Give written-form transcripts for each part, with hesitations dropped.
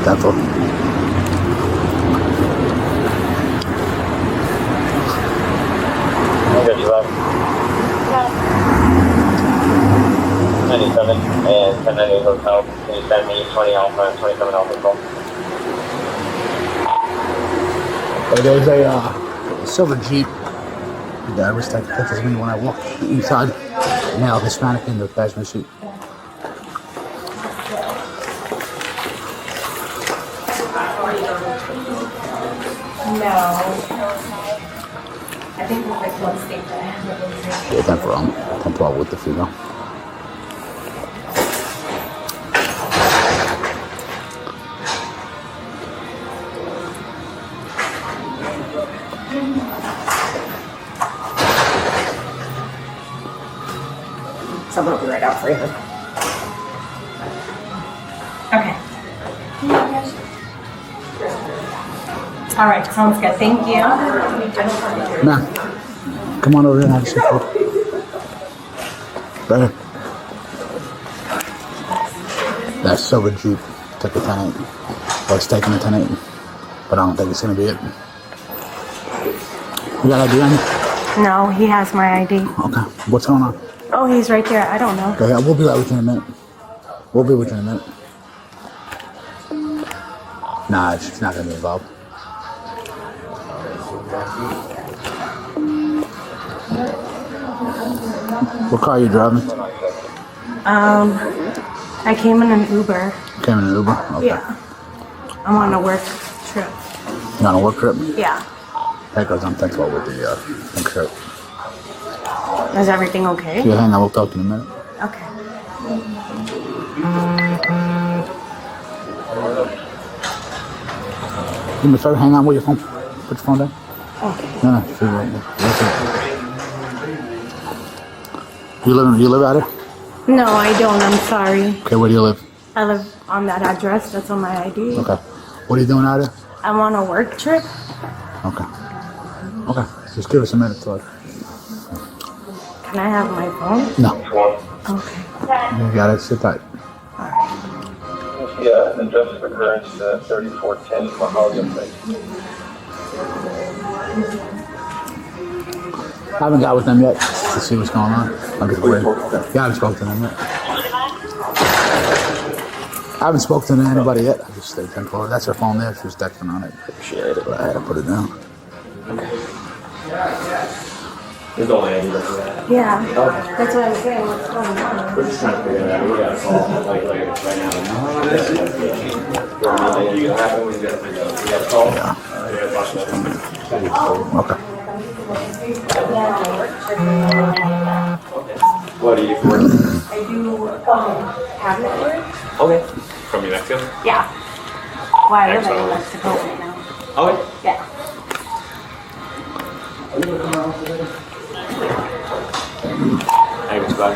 That's all. I'll get you up. 97 and 1098 Hotel. Can you send me 20 Alpha and 27 Alpha call? There's a silver Jeep. The average type of pictures me when I walk inside. Male Hispanic in the passenger seat. No. I think there's like one state that has it. Yeah, 10 for 10-12 with the female. Someone will be right out for you. Okay. All right, sounds good. Thank you. Ma'am, come on over here and have a seat. Right here. That silver Jeep took a 10-8. Or it's taking a 10-8. But I don't think it's going to be it. You got ID on you? No, he has my ID. Okay. What's going on? Oh, he's right there. I don't know. Okay, we'll be right with you in a minute. We'll be with you in a minute. Nah, she's not going to be involved. What car are you driving? I came in an Uber. Came in an Uber? Okay. Yeah. I'm on a work trip. You on a work trip? Yeah. That goes on 10-12 with the pink shirt. Is everything okay? Yeah, hang on, we'll talk to you in a minute. Okay. Do me a favor, hang on with your phone. Put your phone down. Okay. No, you live out here? No, I don't. I'm sorry. Okay, where do you live? I live on that address. That's on my ID. Okay. What are you doing out here? I'm on a work trip. Okay. Okay, just give us a minute to Can I have my phone? No. Okay. You got it, sit tight. Yeah, address of occurrence 3410 Mahalia Place. I haven't got with them yet to see what's going on. I'll get away. Yeah, I haven't spoken to them yet. I haven't spoken to anybody yet. I just stayed 10-4. That's her phone there. She was texting on it. Appreciate it. But I had to put it down. There's only any for that. Yeah. That's what I'm saying. What's going on? We're just trying to figure it out. We got a call like right now. You happen we got a call. Okay. What do you do? I do cabinet work. Okay. From New Mexico? Yeah. Why I live in Mexico right now. Okay. Yeah. Hey, what's about?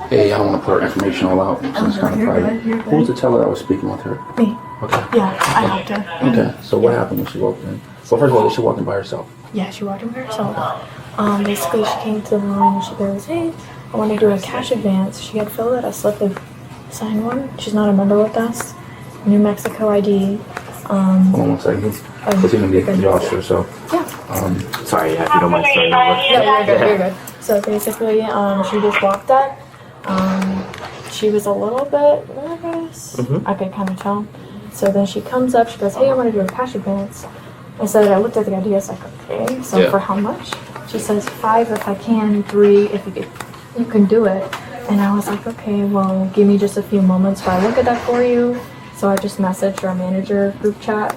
Hey, I don't want to put her information all out. So it's kind of private. Who was the teller that was speaking with her? Me. Okay. Yeah, I helped her. Okay. So what happened when she walked in? Well, first of all, did she walk in by herself? Yeah, she walked in by herself. Basically, she came to the line and she goes, "Hey, I want to do a cash advance." She had filled out a slip of sign one. She's not a member with us. New Mexico ID. Hold on 1 second. It's going to be Joshua, so. Yeah. Sorry, if you don't mind starting over. No, you're good. You're good. So basically, she just walked up. She was a little bit nervous. I could kind of tell. So then she comes up. She goes, "Hey, I want to do a cash advance." I said, I looked at the ID. I was like, "Okay, so for how much?" She says, "5 if I can, 3 if you can do it." And I was like, "Okay, well, give me just a few moments while I look at that for you." So I just messaged our manager group chat.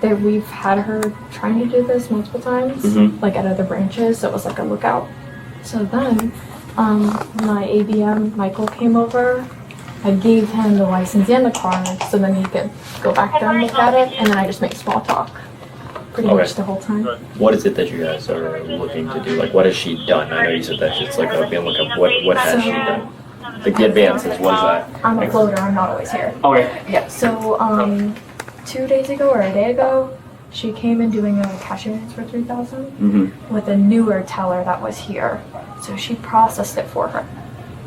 That we've had her trying to do this multiple times, like at other branches. So it was like a lookout. So then, my ABM Michael came over. I gave him the license and the card, so then he could go back there and look at it. And then I just make small talk, pretty much the whole time. What is it that you guys are looking to do? Like, what has she done? I know you said that it's like a look up. What has she done? Like the advances, what is that? I'm a floater. I'm not always here. Okay. Yeah. So 2 days ago or a day ago, She came in doing a cash advance for $3,000 Mm-hmm. with a newer teller that was here. So she processed it for her.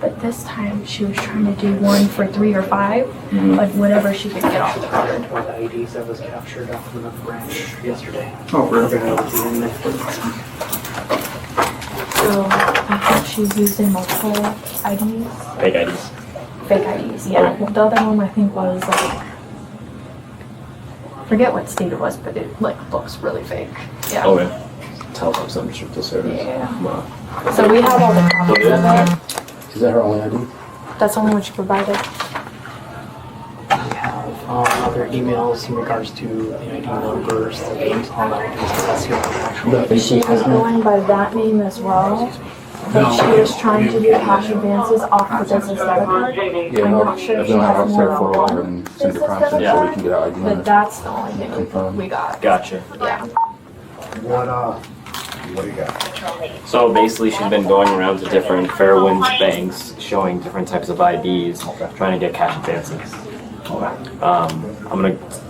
But this time she was trying to do one for 3 or 5, like whatever she could get off the card. One of the IDs that was captured off of another branch yesterday. Oh, really? So I think she's using multiple IDs. Fake IDs. Fake IDs, yeah. The other one I think was like, forget what state it was, but it like looks really fake. Yeah. Oh, yeah. Telecom Central Service. Yeah. Wow. So we have all the copies of it. Is that her only ID? That's the only one she provided. We have other emails in regards to the ID numbers, the names on the IDs, but that's the only actual. She was going by that name as well, but she was trying to do cash advances off the business debit card. Yeah, I'm no, not sure if if they she don't have has us more there than for a while one and send business the prompts debit in so we card, can get our ID but number. that's the only thing Confirm. we got. Gotcha. Yeah. What do you got? So basically, she's been going around to different Fairwinds banks, showing different types of IDs, trying to get cash advances.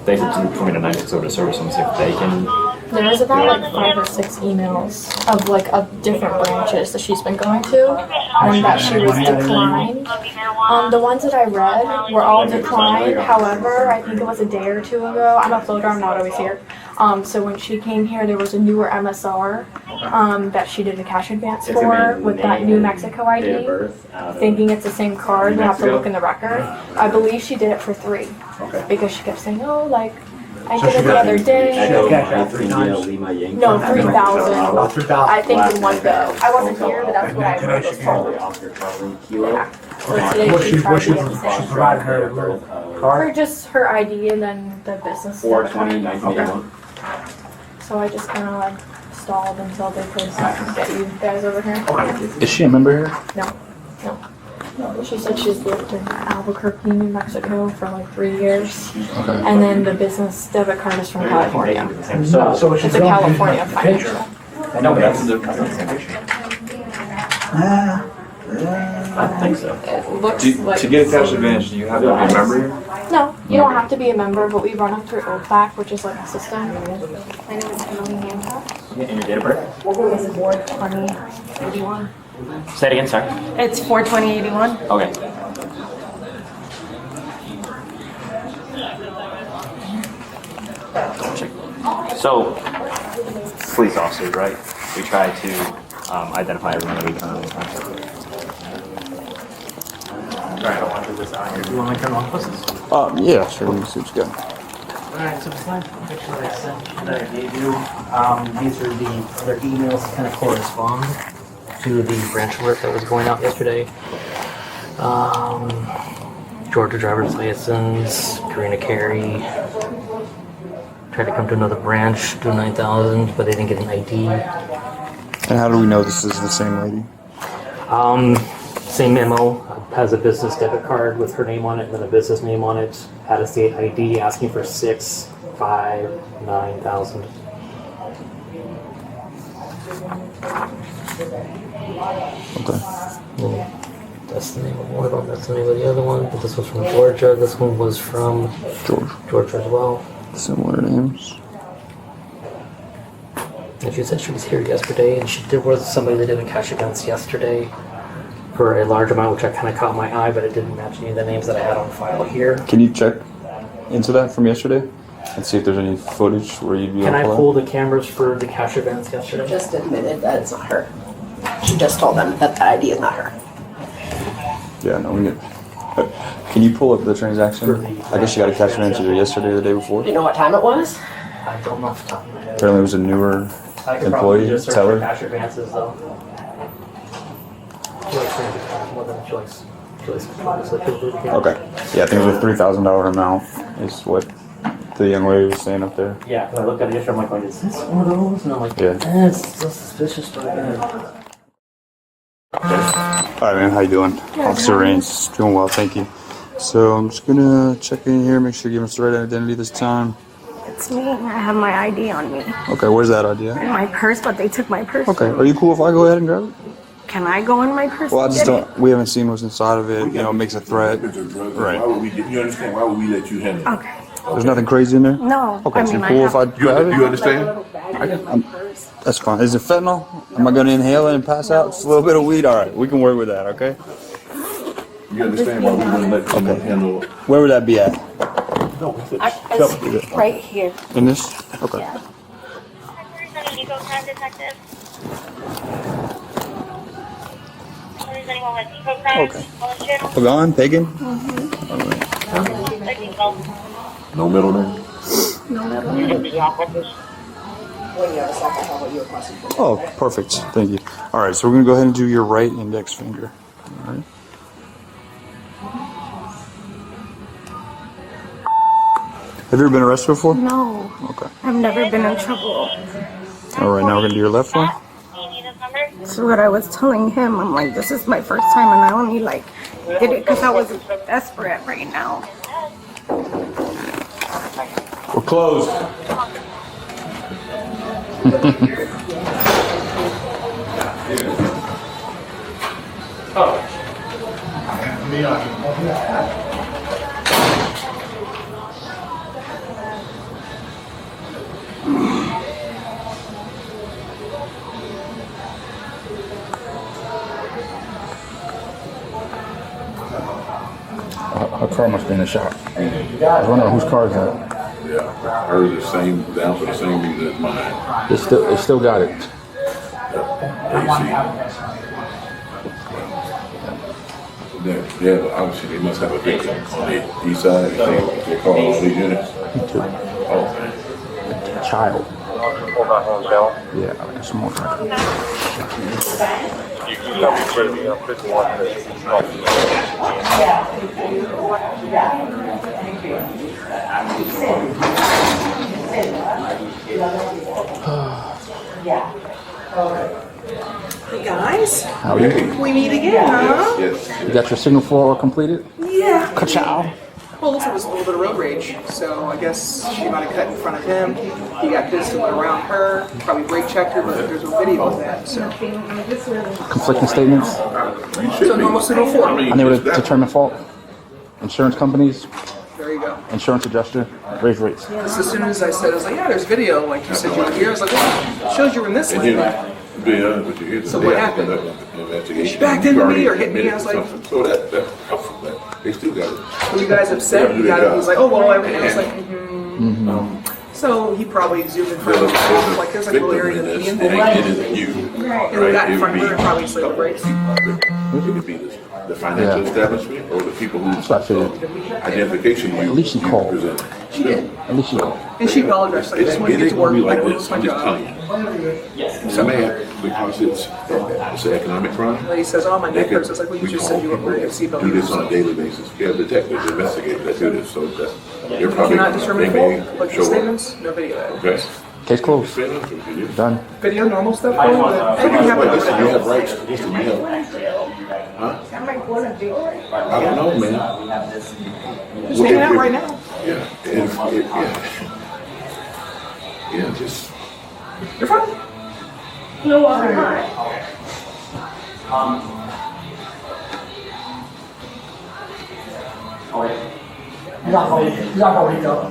They said for me tonight to go to service and see if they can. There is about like 5 or 6 emails of different branches that she's been going to, and that she was declined. The ones that I read were all declined. However, I think it was a day or 2 ago. I'm a floater. I'm not always here. So when she came here, there was a newer MSR that she did a cash advance for with that New Mexico ID, thinking it's the same card. You have to look in the record. I believe she did it for 3 because she kept saying, "Oh, like I did it the other day." No, 3,000. I think in one go. I wasn't here, but that's what I was told. Yeah. So today she tried to get the same. provided her a little Or just her ID and then the business. debit card. So I just kind of like stalled until they could get you guys over here. Is she a member here? No. She said she's lived in Albuquerque, New Mexico for like 3 years. Okay. And then the business debit card is from California. So It's a California financial. No, but that's the I think so. It looks like. To get a cash advantage, do you have to be a member here? No, you don't have to be a member, but we run them through OFAC, which is like a system. My name is Emily Hancock. And your date of birth? It's Ward 2081. Say it again, sorry. It's 42081. Okay. So, police officers, right? We try to identify everyone that we can. Alright, I want to do this out here. Do you want to turn on buses? Yeah, sure. Let me see what you got. Alright, so besides the picture that I sent, that I gave you, these are the other emails that kind of correspond to the branch alert that was going out yesterday. Georgia driver's license, Karina Carey. Tried to come to another branch, do 9,000, but they didn't get an ID. And how do we know this is the same lady? Same memo, has a business debit card with her name on it and then a business name on it. Had a state ID asking for 6, 5, 9,000. Okay. That's the name of one of them. That's the name of the other one. But this was from Georgia. This one was from Georgia as well. Similar names. And she said she was here yesterday, and there was somebody that did a cash advance yesterday for a large amount, which I kind of caught my eye, but it didn't match any of the names that I had on file here. Can you check into that from yesterday and see if there's any footage where you'd be Can I able to pull the cameras for the cash advance yesterday? Just admitted that it's not her. She just told them that the ID is not her. Yeah, no, we get. Can you pull up the transaction? I guess you got a cash advance either yesterday or the day before. Do you know what time it was? I don't know off the top of my head. Apparently, it was a newer I could probably employee just search teller. for cash advances though. She likes transaction more than she likes Okay. Yeah, I think it was a $3,000 amount is what the young lady was saying up there. Yeah, 'cause I looked at it yesterday, I'm like, is this one of those? And I'm like, Yeah. it's so suspicious. But Alright man, how you doing? Officer Rains, doing well, thank you. So I'm just gonna check in here, make sure you give us the right identity this time. It's me. I have my ID on me. Okay, where's that ID at? In my purse, but they took my purse. Okay, are you cool if I go ahead and grab it? Can I go in my purse? Well, I and just get don't, we haven't seen what's inside of it, you know, it makes a threat. Right. Why would we, you understand, why would we let you handle it? Okay. There's nothing crazy in there? No. Okay, I so mean, you I cool have if I grab it? You understand? That's fine. Is it fentanyl? Am I gonna inhale it and pass out? Just a little bit of weed? Alright, we can work with that, okay? You understand why we wouldn't let someone handle it? Where would that be at? It's right here. In this? Okay. Yeah. Okay. Pagan, pagan? No middle name? Oh, perfect. Thank you. Alright, so we're gonna go ahead and do your right index finger. Alright. Have you ever been arrested before? No. Okay. I've never been in trouble. Alright, now we're gonna do your left one. That's what I was telling him. I'm like, this is my first time, and I only like did it because I was desperate right now. We're closed. Her car must be in the shop. I was wondering whose car is that. Yeah. Hers is same, down for the same reason as mine. They still got it. Yeah, but obviously they must have a victim on the east side. They call all these units. Oh, Child. Hold on, hold on. Yeah, like a small child. You can tell me crazy, 51. Hey guys, How are you? we meet again, huh? yes. You got your signal for completed? Yeah. Ka-chow. Well, looks like it was a little bit of road rage, so I guess she might have cut in front of him. He got pissed and went around her, probably brake checked her, but there's a video of that, so. Conflicting statements. So normal pseudo form. Unable to determine fault. Insurance companies, There you go. insurance adjuster, raise rates. Just as soon as I said, I was like, yeah, there's video, like you said you were here. I was like, well, it shows you were in this And lane. to be honest with you, here's So the what day happened? after the investigation. She backed You into me already or hit me, admitted I was to like- something. So they still got it. Were you guys upset? You got it. He was like, oh, well, everything. I was like, so he probably zoomed in front of me, like there's like a little area to be in. And it isn't you. And we got in front of her and probably slammed the brakes. It could be the financial establishment or the people whose identification you, At least she called. presented. She did. At least you called. And she apologized, like, I just want to It get ain't to work, gonna be I like don't this. lose my I'm just job. telling you. It's mad because it's an economic crime. And he says, oh, my They neck could- hurts. I was like, well, you we just call said you were wearing a people seatbelt. do this on a daily basis. We have detectives, investigators that do this, so that they're probably, Cannot determine they may fault, like the show up. statements, no video. Okay? Case closed. Statements, or do you? Done. Video, normal stuff, but it can happen. Listen, you have rights. Listen, you have. Huh? I don't know, man. Just hanging out right now. Yeah. Yeah, just. You're fine. No, I'm not.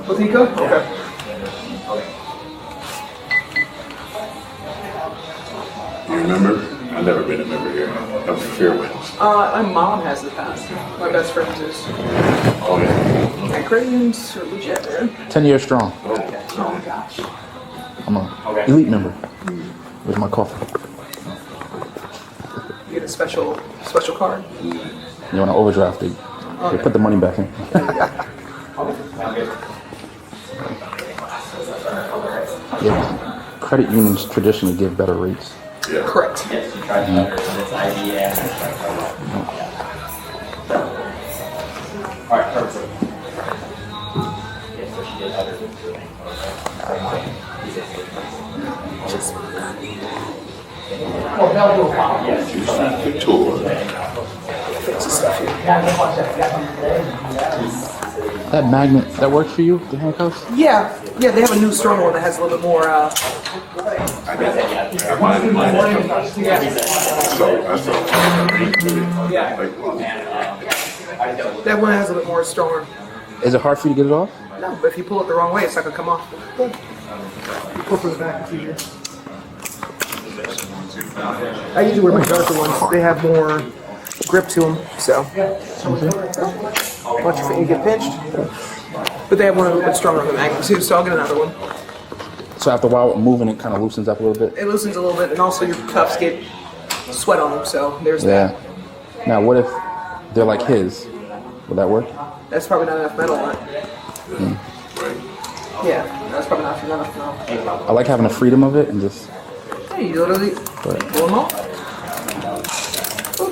Latika? Okay. You remember? I've never been a member here. I'm Fairwinds. My mom has the pass. My best friend is. Oh, yeah. And Creighton's are legit, man. 10 years strong. Oh my gosh. I'm an elite member. Where's my coffee? You get a special card. You want to overdraft it? They put the money back in. Yeah. Credit unions traditionally give better rates. Yeah. Correct. Couture. Fancy stuff here. That magnet, that works for you, the handcuffs? Yeah, they have a new strong one that has a little bit more, I mine. So I saw. that one has a bit more stronger. Is it hard for you to get it off? No, but if you pull it the wrong way, it's not gonna come off. You pull from the back, it's easier. I usually wear my darker ones. They have more grip to them, so. Watch your finger get pinched. But they have one a little bit stronger on the magnet too, so I'll get another one. So after a while, moving it kind of loosens up a little bit. It loosens a little bit, and also your cuffs get sweat on them, so there's that. Now, what if they're like his? Would that work? That's probably not enough metal on it. Yeah, that's probably not enough metal. I like having the freedom of it and just. Yeah, you literally pull them off. I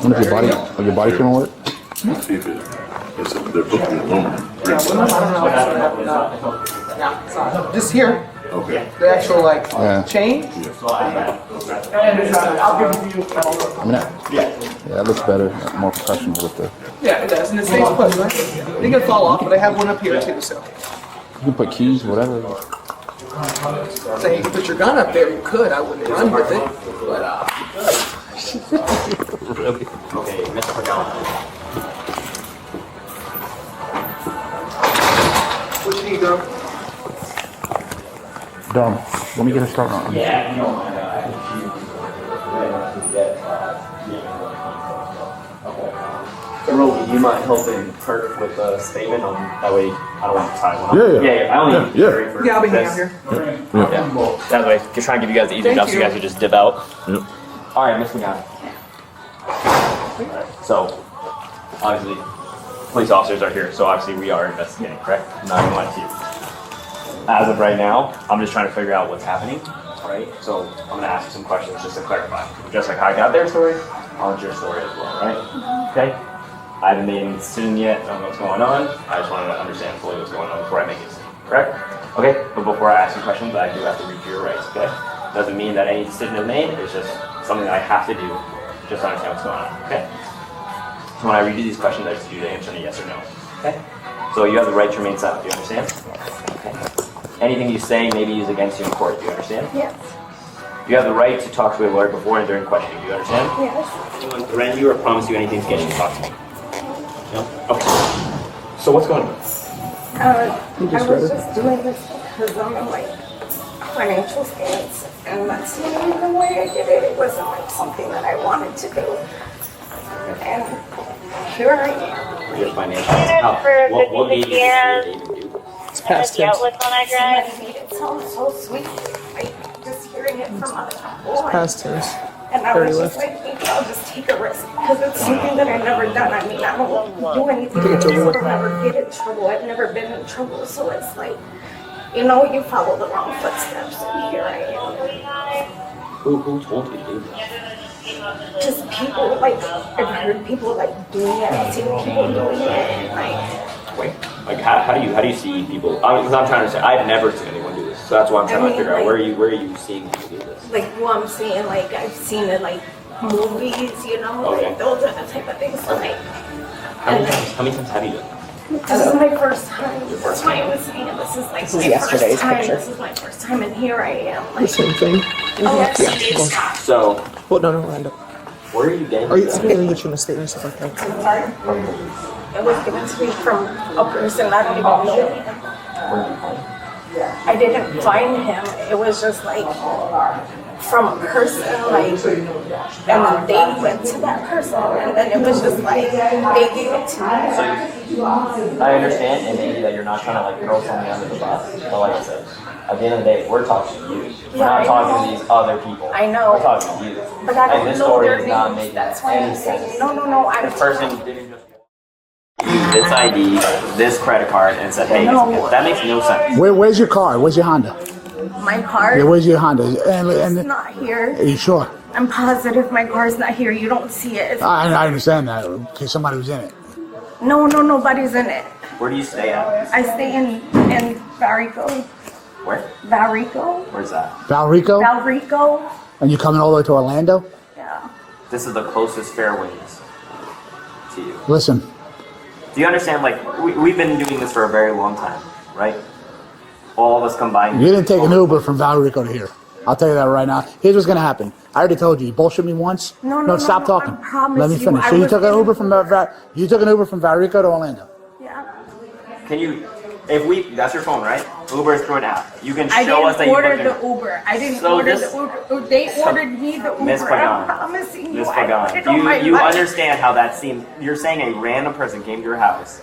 wonder if your body can work. Let's see if they're both aluminum. I don't know. Yeah, just here. Okay. The actual like chain. I mean, that looks better, more professional with the. Yeah, it does, and it stays put, right? They can fall off, but I have one up here too, so. You can put keys, whatever. So you can put your gun up there, you could. I wouldn't run with it, but Really? Okay, Mr. Pagano. what you need, girl? Dom, let me get a start on it. Yeah, Roly, do you mind helping Kurt with a statement on that way? I don't want to tie one up. Yeah. I only need Yeah. for Yeah, I'll be this. hanging out here. Yeah. Well, that way, just try and give you guys the easy Thank enough so you you. guys can just dip out. Yep. All right, Miss McGowan. So, obviously, police officers are here, so obviously we are investigating, correct? I'm not gonna lie to you. As of right now, I'm just trying to figure out what's happening, right? So I'm gonna ask you some questions just to clarify. Just like how I got their story, I want your story as well, right? Okay? I haven't made any decision yet on what's going on. I just wanted to understand fully what's going on before I make a decision, correct? Okay, but before I ask you questions, I do have to read you your rights, okay? Doesn't mean that any decision is made, it's just something that I have to do just to understand what's going on, okay? So when I read you these questions, I just do the answer in a yes or no, okay? So you have the right to remain silent, do you understand? Okay. Anything you say may be used against you in court, do you understand? Yes. You have the right to talk to a lawyer before and during questioning, do you understand? Yes. Anyone threaten you or promise you anything to get you to talk to me? No? Okay. So what's going on? I was just doing this because I'm in like financial states, and that's the only way I did it. It wasn't like something that I wanted to do. And here I am. Your financial what gave you this to even do? It's past tense. Somebody made it sound so sweet. Like just hearing it from other people. Past tense. And I Dirty was just left. like, maybe I'll just take a risk because it's something that I've never done. I mean, I don't do anything. I think it's over with. I'll never get in trouble. I've never been in trouble. So it's like, you know, you follow the wrong footsteps, and here I am. Who told you to do this? Just people, like, I've heard people, like, doing it. I've seen people doing it. And, Wait, like how do you see people? Because I'm trying to say I've never seen anyone do this, so that's why I'm trying to figure out where are you seeing people do this? like, well, I'm saying, like, I've seen it, like, movies, you know, Okay. like, those are the type of things. So, like, How many times have you done this? this is my first time. That's why I was saying this is like my yesterday's first time. picture. This is my first time, and here I am. The Like, same thing. oh, So, Well, no, Randall. where are you getting Are you? this? I'm gonna get you in a statement and stuff like that. I'm sorry. It was given to me from a person I don't even know. I didn't find him. It was just like from a person, like, and then they went to that person, and then it was just like they gave it to me. I understand, and maybe that you're not trying to like throw something under the bus, but like I said, at the end of the day, we're talking to you. We're Yeah, not I talking know. to these other people. I know. We're talking to you. But I And don't this know story their is not names. making That's why any I'm saying sense. no. I'm The person didn't just use this ID, this credit card, and said, "Hey, No. that makes no sense." Where's your car? Where's your Honda? my car. Yeah, where's your Honda? And It's not here. are you sure? I'm positive my car's not here. You don't see it. I understand that. Okay, somebody was in it. No, nobody's in it. Where do you stay at? I stay in Valrico. Where? Valrico? Where's that? Valrico? Valrico? And you're coming all the way to Orlando? Yeah. This is the closest fairways to you. Listen, Do you understand? Like we've been doing this for a very long time, right? All of us combined. you didn't take an Uber from Valrico to here. I'll tell you that right now. Here's what's gonna happen. I already told you. You bullshit me once. No, Stop I talking. promise Let me you, finish. I So you was took an in- Uber from you took an Uber from Valrico to Orlando. Yeah. Can you If we, that's your phone, right? Uber is through an app. You can I show us that didn't you order booked the Uber. I didn't So order this- the Uber. They ordered me the Uber. Miss I'm Pagan. promising you. Miss I put it on Pagan, my you life. understand how that seems. You're saying a random person came to your house,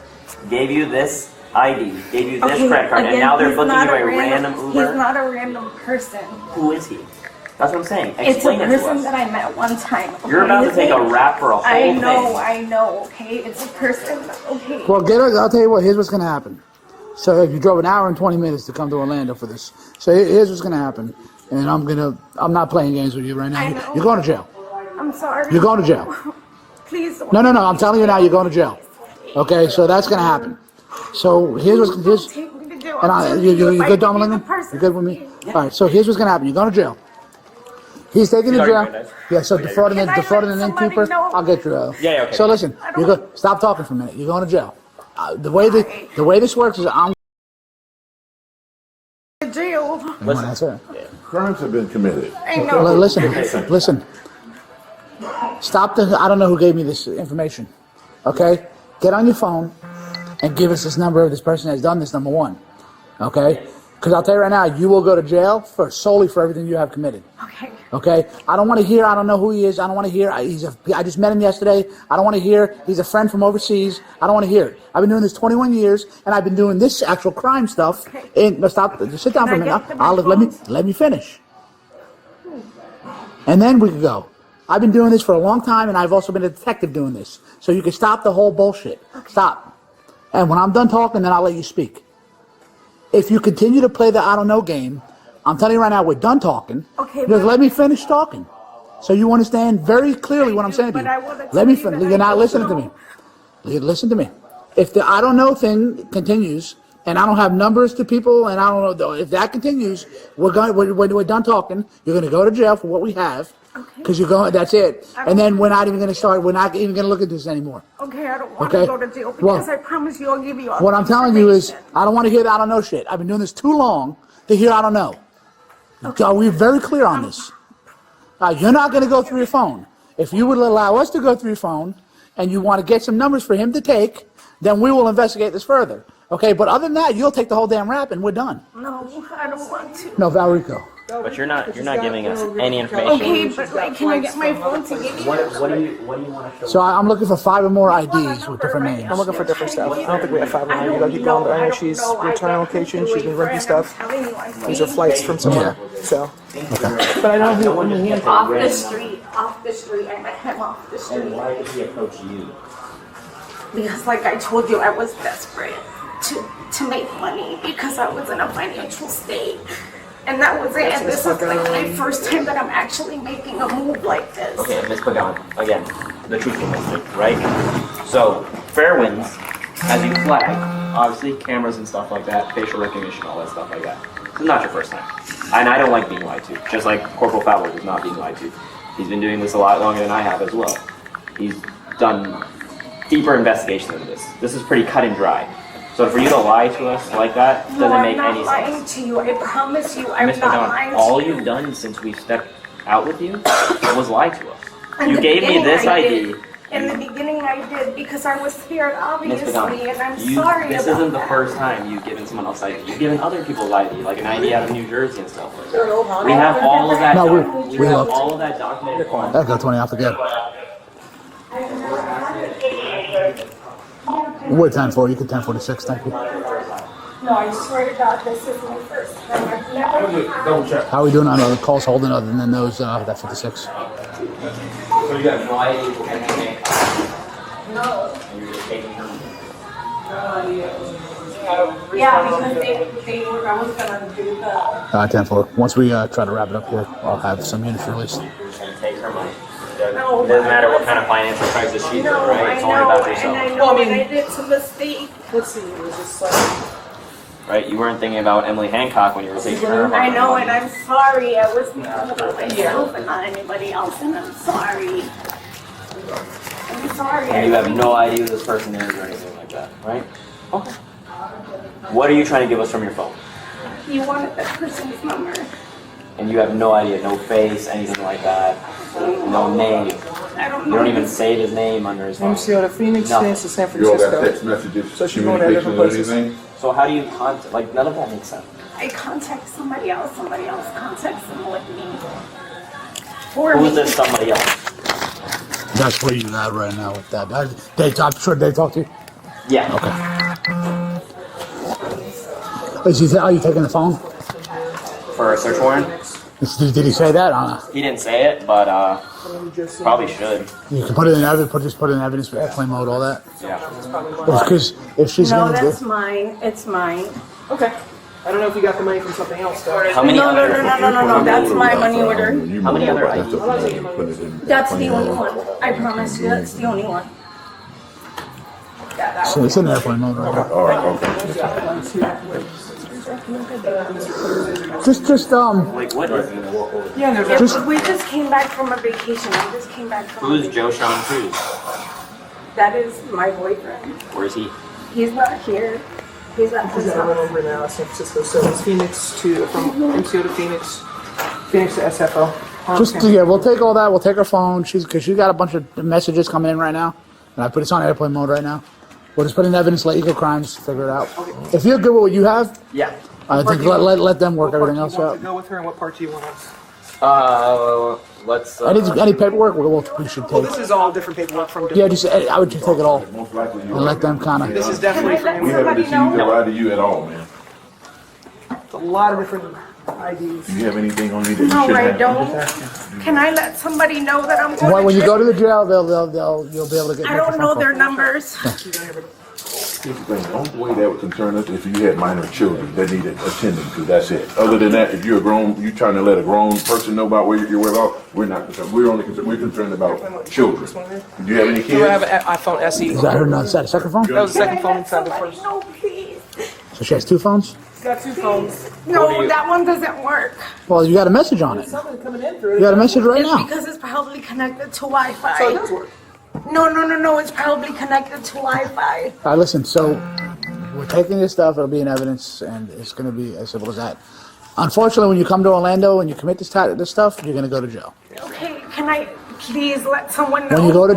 gave you this ID, gave you this Okay, credit card, and again, now they're he's booking not you a random Uber? He's not a random person. Who is he? That's what I'm saying. It's a Explain it to person us. that I met one time. You're okay? about to His take a name- rap for a whole I thing. know, okay? It's a person, okay? Well, I'll tell you what. Here's what's gonna happen. So you drove an hour and 20 minutes to come to Orlando for this. So here's what's gonna happen. And I'm not playing games with you right now. I know. You're going to jail. I'm sorry. You're going to jail. Please don't. No. I'm telling you now. You're going to jail. Okay. So that's gonna happen. So here's. Take me to jail. And you good, Dominic? You good with me? All right. So here's what's gonna happen. You're going to jail. He's taking you to jail. Yeah. So defrauding Can I let an somebody innkeeper. know? I'll get you out. Yeah, okay. So listen. You go. Stop talking for a minute. You're going to jail. The way this works is I'm. Jail. That's it. Crimes have been committed. I know. Listen. Stop I don't know who gave me this information. Okay? Get on your phone and give us this number of this person that's done this, number one. Okay? Because I'll tell you right now, you will go to jail solely for everything you have committed. Okay. Okay? I don't want to hear, I don't know who he is. I don't want to hear, I just met him yesterday. I don't want to hear, he's a friend from overseas. I don't want to hear it. I've been doing this 21 years, and I've been doing this actual crime stuff. Okay. No, stop. Just sit down for a Can I minute. get the Let me finish. And then we could go. I've been doing this for a long time, and I've also been a detective doing this. So you can stop the whole bullshit. Okay. Stop. And when I'm done talking, then I'll let you speak. If you continue to play the I don't know game, I'm telling you right now, we're done talking. Okay, Just but- let me finish talking. So you understand very clearly what I'm saying to But you. I wanna Let tell me you finish. that You're I not don't listening to me. know. Listen to me. If the I don't know thing continues, and I don't have numbers to people, and I don't know if that continues, we're done talking. You're going to go to jail for what we have, because you're going. That's it. And then we're not even going to start. We're not even going to look at this anymore. Okay, I don't want Okay. to go to jail because I promise you I'll give you all What the I'm telling you is, information. I don't want to hear the I don't know shit. I've been doing this too long to hear I don't know. Are we very clear on this? You're not going to go through your phone. If you would allow us to go through your phone, and you want to get some numbers for him to take, then we will investigate this further. Okay, but other than that, you'll take the whole damn rap and we're done. No, I don't want to. No, Valrico. But you're not giving us any information. Okay, but like, can I get my phone to give you? What do you want to show? So I'm looking for 5 or more IDs with different names. I'm looking for different stuff. I don't think we have 5 right now. You gotta keep going. I know she's returning location. She's been renting stuff. These are flights from somewhere. So, but I don't know when he Off the street. I met him off the And street. why did he approach you? Because like I told you, I was desperate to make money because I was in a financial state. And that was it. And this is like my first time that I'm actually making a move like this. Okay, Miss Pagan, again, the truthfulness, right? So, fair wins, as you flag, obviously cameras and stuff like that, facial recognition, all that stuff like that. This is not your first time. And I don't like being lied to, just like Corporal Fowler was not being lied to. He's been doing this a lot longer than I have as well. He's done deeper investigation than this. This is pretty cut and dry. So for you to lie to us like that doesn't make any I'm not lying sense. to you. I promise you, I'm Miss not Pagan, lying to all you. you've done since we stepped out with you was lie to us. In You the gave me beginning, this I ID. did. In the beginning, I did because I was scared, Miss obviously, Pagan, and I'm sorry this about isn't the that. first time you've given someone else ID. You've given other people ID, like an ID out of New Jersey and stuff like that. We have all of that. No, we we have looked. all of that documented. That'll go 20 off again. What 10-4? You can 10-46, thank you. No, I swear to God, this is my first time. I've never. How are we doing on other calls holding other than those, that 56? So you got no ID for anything. No. And you're just taking them. Yeah, because they were, I was gonna do the. 10-4. Once we try to wrap it up here, I'll have some units released. And take her money. No, It doesn't matter what kind of financial crisis she's in, No, right? I It's only know, about and I yourself. know, and I did some mistake. let's see. It was just like Right? You weren't thinking about Emily Hancock when you were taking her I know, money. and I'm sorry. I was thinking about myself and not anybody else, and I'm sorry. I'm sorry. And you have no idea who this person is or anything like that, right? Okay. What are you trying to give us from your phone? You wanted that person's number. And you have no idea, no face, anything like that, no name. I don't You know. don't even save his name under his phone. MCO to Phoenix, Nothing. Phoenix to San You all got Francisco. text messages, So she's going to communication different or places. anything? So how do you contact? Like none of that makes sense. I contact somebody else contacts them with me. For Who me. is this somebody else? That's where you're at right now with that. I'm sure they talk to you. Yeah. Okay. Are you taking the phone? For a search warrant? Did he say that? He didn't say it, but probably should. You can put it in evidence. Just put it in evidence, airplane mode, all that. Yeah. Because if she's No, gonna that's mine. It's mine. Okay. I don't know if you got the money from something else, though. How many No, other? no. That's my money order. How many other IDs? That's the only one. I promise you, that's the only one. Yeah, that So it's in airplane mode right now. All right, okay. Just Like what? Yeah, there's one. We just came back from a vacation. I just came back from. Who's Joe Sean Cruz? That is my boyfriend. Where is he? He's not here. He's at his I went house. over now, San Francisco. So it's Phoenix to from MCO to Phoenix, Phoenix to SFO. we'll take all that. We'll take her phone. Because she got a bunch of messages coming in right now, and I put it on airplane mode right now. We'll just put in evidence, let legal crimes, figure it out. If you're good with what you have, Yeah. I think let them work everything else Want out. to go with her, and what part do you want? Let's. Any paperwork we should Well, take. this is all different paperwork from. Yeah, I would just take it all Most likely you and let them kind This of. is definitely Can I let from. We haven't somebody received know? a ride to you at all, man. A lot of different IDs. Do you have anything on you that you No, should I have? don't. Can I let somebody know that I'm going When you jail? go to the jail, you'll be able to get. I don't know their numbers. Here's the thing, the only way that would concern us if you had minor children that needed attending to, that's it. Other than that, if you're you trying to let a grown person know about where you're whereabouts, we're not concerned. We're concerned about children. Do you have any Do I have kids? an iPhone SE? Is that her? Is that a second phone? That was the second phone Let inside the somebody first. know, please. So she has two phones. Got two phones. No, that one doesn't work. Well, you got a message on it. Something coming in through You got a message right It's now. because it's probably connected to So it Wi-Fi. does work. No. It's probably connected to Wi-Fi. All right, listen. So we're taking this stuff. It'll be in evidence, and it's going to be as simple as that. Unfortunately, when you come to Orlando and you commit this stuff, you're going to go to jail. Okay, can I please let someone know? When you go to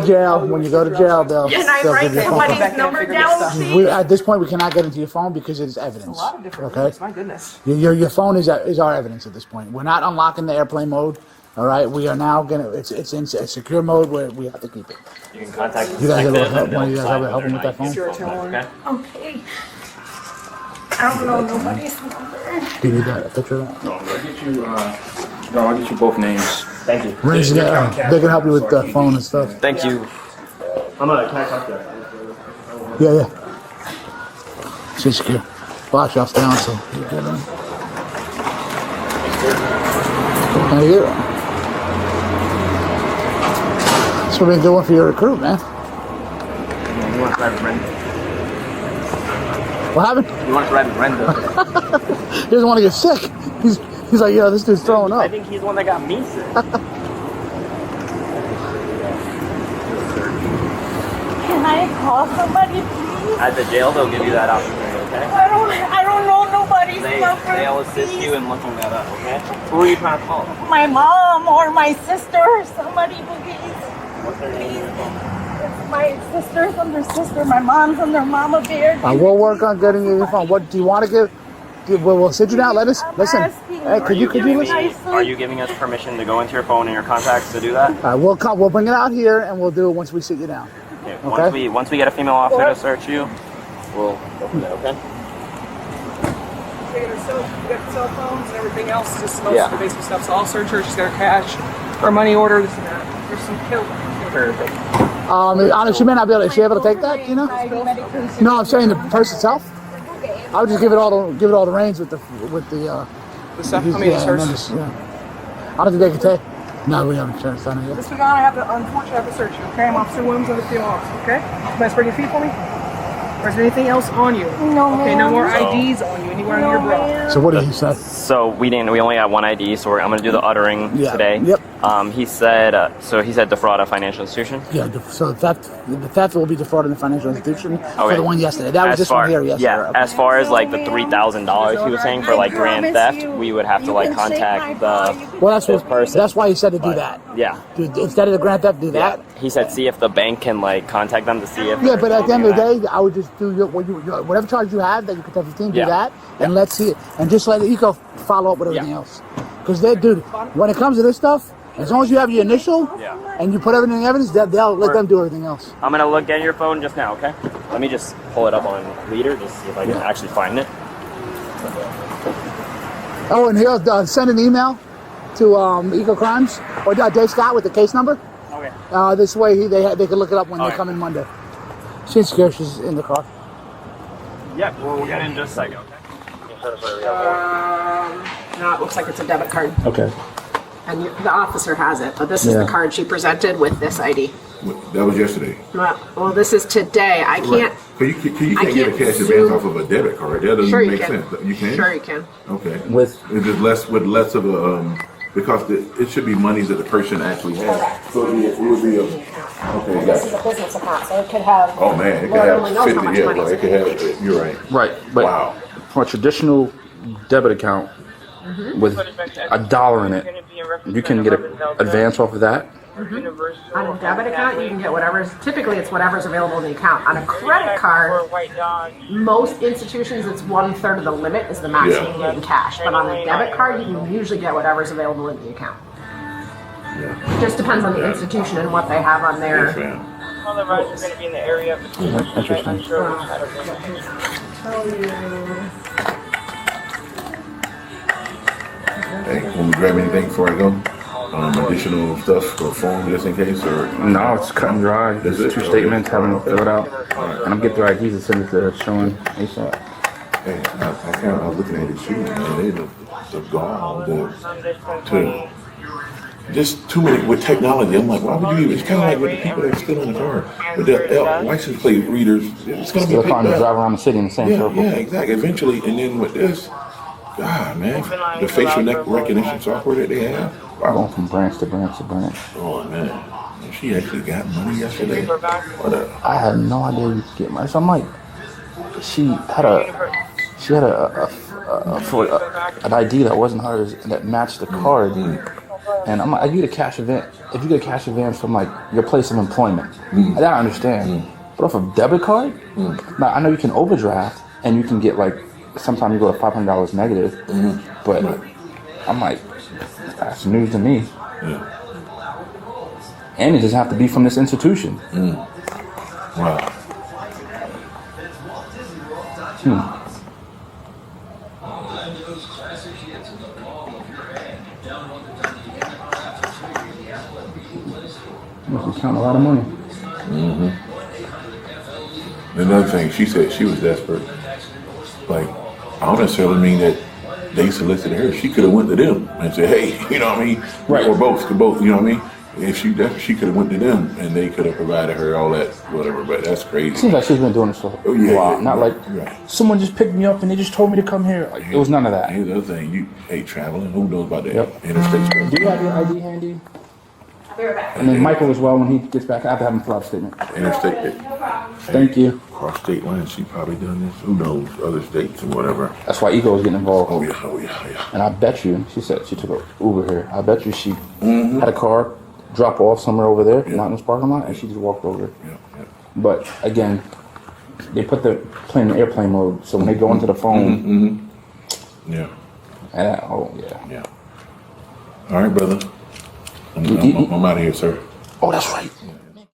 jail, they'll Can I they'll write give you a phone call. somebody's number down, please? At this point, we cannot get into your phone because it is evidence. A lot of different Okay. things. My goodness. Your phone is our evidence at this point. We're not unlocking the airplane mode. All right. We are now gonna. It's in a secure mode where we have to keep it. You can contact. You guys ever detective help? and One of you guys they'll ever help decide him with that whether or phone? not you can call back, Okay. I don't know nobody's number. Do you need that a picture of that? I'll get you both names. Thank you. Randy's they can help you with the phone and stuff. Thank you. Can I talk to you? Yeah. She's secure. Watch y'all stay on so you're good. Thank you. This would be a good one for your recruit, man. You want to ride with Brenda? What happened? You want to ride with Brenda? He doesn't want to get sick. He's like, yeah, this dude's throwing I up. think he's the one that got me sick. Can I call somebody, please? At the jail, they'll give you that opportunity, okay? I don't know nobody's number. They'll assist you in looking that up, okay? Who are you trying to call? My mom or my sister or somebody, please. What's their name? It's my sister's on their sister. My mom's on their mama bear. We'll work on getting you your phone. What do you want to give? We'll sit you down. Let us listen. Hey, could you listen? Are you giving us permission to go into your phone and your contacts to do that? We'll come. We'll bring it out here and we'll do it once we sit you down. Okay. Once we get a female officer to search you, we'll go from there, okay? We got cell phones and everything else, just most Yeah. of the basic stuff. So I'll search her. She's got her cash, her money order, this and that. There's some kill. She may not be able. Is she able to take that? You know? No, I'm saying the purse itself. I would just give it all the reins with the The stuff. I mean, it's hers. yeah. I don't think they can take. No, we haven't insurance on it yet. This week on, I have to, unfortunately, I have to search you. Okay, I'm Officer Williams of the field officer. Okay, can I spread your feet for me? Or is there anything else on you? No, Okay, no more So- IDs on you. Anywhere on your bra. So what did he say? So we only have one ID, so I'm going to do the uttering Yeah. today. Yep. He said defraud a financial institution. Yeah. So the theft will be defrauding the financial institution for Okay. the one yesterday. That was As just far, from here yesterday. yeah, Okay. as far as like the $3,000 he was saying for like grand theft, we would have to like contact the Well, that's this what. person. That's why he said to do that. Yeah. Instead of the grand theft, do Yeah. that. He said see if the bank can like contact them to see if. Yeah, but at the end of the day, I would just do your whatever charge you have that you could have 15, do Yeah. that, and let's see it, and just let Eco follow up with everything else. Because dude, when it comes to this stuff, as long as you have your initial and you put everything in evidence, they'll let them do everything else. I'm gonna look at your phone just now, okay? Let me just pull it up on Leader, just see if I can actually find it. Oh, and he'll send an email to Eco Crimes or Dave Scott with the case number. Okay. This way they can look it up when they come in Monday. She's scared. She's in the car. Yeah, we'll get in just a second, okay? No, it looks like it's a debit card. Okay. And the officer has it, but this is the card she presented with this ID. That was yesterday. Well, this is today. I can't. But you can't I get a can't cash advance zoom. off of a debit card. That doesn't Sure you make can. sense. You can? Sure you can. Okay. With It's less of a because it should be money that the person actually has. So it would be a okay. This is Gotcha. a business account, so it could have. Oh man, it could Lord have only knows 50. how much Yeah, money no, is it could have. You're right. Right, but Wow. from a traditional debit account with $1 in it, you can get an advance off of that. On a debit account, you can get whatever's. Typically, it's whatever's available in the account. On a credit card, most institutions, it's 1/3 of the limit is the maximum you get in cash. But on a debit card, you can usually get whatever's available in the account. It just depends on the institution and what they have on Yes, their. ma'am. All the rides are going to be in the area. Interesting. Hey, when we grab anything before I go, additional stuff or form just in case, or No, it's cut and dry. There's That's it? two statements, having them fill it out. And I'm getting their IDs and send it to Sean ASAP. hey, I was looking at his shoes, man. They the gall, to just too many with technology. I'm like, why would you even? It's kind of like with the people that are still in the car with their license plate readers. It's gonna be Still picked trying to up. drive around the city in the same Yeah, circle. yeah, exactly. Eventually, and then with this, God, man, the facial recognition software that they have. Going from branch to branch to branch. Oh man, she actually got money yesterday. What a I had no idea you could get money. So I'm like, she had an ID that wasn't hers that matched the card. And I'm like, I get a cash event. If you get a cash advance from like your place of employment, that I understand. But off of debit card, now I know you can overdraft and you can get like sometimes you go to $500 negative. But I'm like, that's news to me. And it doesn't have to be from this institution. wow. Must be counting a lot of money. Another thing, she said she was desperate. Like, I don't necessarily mean that they solicited her. She could have went to them and said, "Hey, you know what I mean?" Right. Or both, you know what I mean? If she could have went to them and they could have provided her all that whatever. But that's crazy. Seems like she's been doing this for Oh, a yeah, while. yeah, Not right, like right. someone just picked me up and they just told me to come here. Like, it was none of that. Here's the other thing, you hate traveling. Who knows about that Yep. interstate stuff? Do you have your ID handy? And then Michael as well when he gets back. I have to have him fill out a statement. Interstate. Thank you. Cross state lines. She probably done this. Who knows? Other states and whatever. That's why Ego was getting involved. Oh yeah. And I bet you, she said she took an Uber here. I bet you she had a car drop off somewhere over there, not in this parking lot, and she just walked over. Yeah. But again, they put the plane in airplane mode, so when they go into the phone, Yeah. and Yeah. All right, brother. I'm out of here, sir. oh, that's right.